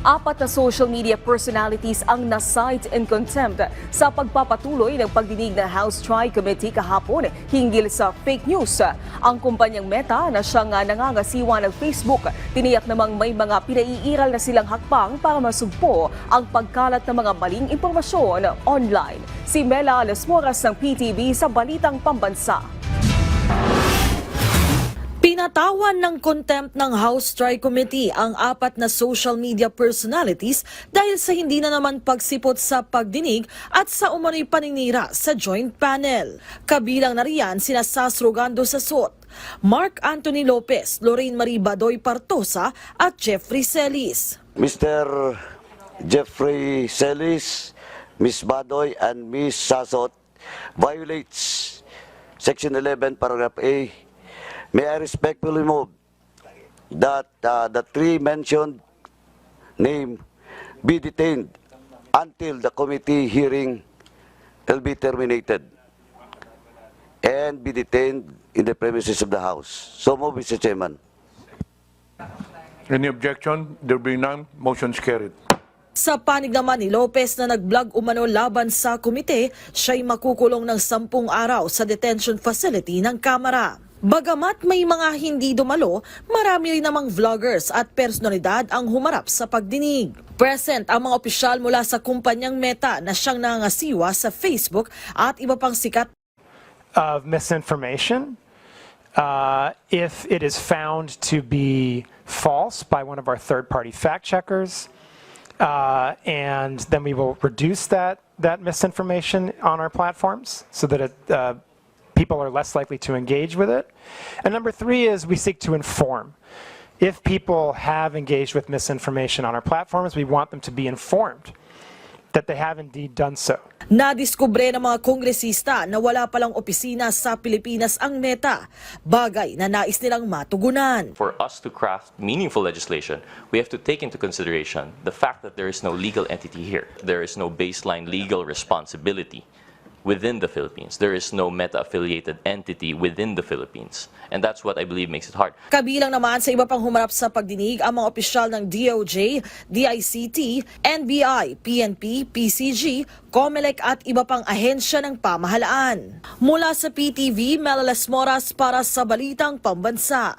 Apat na social media personalities ang na-cite in contempt sa pagpapatuloy ng pagdinig ng House Tri-Committee kahapon hinggil sa fake news. Ang kumpanyang Meta na siyang nangangasiwa ng Facebook, tiniyak namang may mga pinaiiral na silang hakbang para masugpo ang pagkalat ng mga maling impormasyon online. Si Mela Alasmoras ng PTV sa Balitang Pambansa. Pinatawan ng contempt ng House Tri-Committee ang apat na social media personalities dahil sa hindi na naman pagsipot sa pagdinig at sa umano'y paninira sa joint panel. Kabilang na riyan sina Sas Rogando Sasot, Mark Anthony Lopez, Lorraine Marie Badoy Partosa at Jeffrey Celis. Mr. Jeffrey Celis, Ms. Badoy, and Ms. Sasot violates Section 11, Paragraph A. May I respectfully move that the three mentioned name be detained until the committee hearing will be terminated and be detained in the premises of the House. So move, Mr. Chairman. Any objection? There being none, motion's carried. Sa panig naman ni Lopez na nag-vlog umano laban sa komite, siya'y makukulong ng 10 araw sa detention facility ng Kamara. Bagamat may mga hindi dumalo, marami rin namang vloggers at personalidad ang humarap sa pagdinig. Present ang mga opisyal mula sa kumpanyang Meta na siyang nangangasiwa sa Facebook at iba pang sikat of misinformation. If it is found to be false by one of our third-party fact checkers, and then we will reduce that misinformation on our platforms so that people are less likely to engage with it. And number 3 is we seek to inform. If people have engaged with misinformation on our platforms, we want them to be informed that they have indeed done so. Nadiskubre ng mga kongresista na wala palang opisina sa Pilipinas ang Meta, bagay na nais nilang matugunan. For us to craft meaningful legislation, we have to take into consideration the fact that there is no legal entity here. There is no baseline legal responsibility within the Philippines. There is no Meta-affiliated entity within the Philippines. And that's what I believe makes it hard. Kabilang naman sa iba pang humarap sa pagdinig ang mga opisyal ng DOJ, DICT, NBI, PNP, PCG, COMELEC at iba pang ahensya ng pamahalaan. Mula sa PTV, Mela Alasmoras para sa Balitang Pambansa.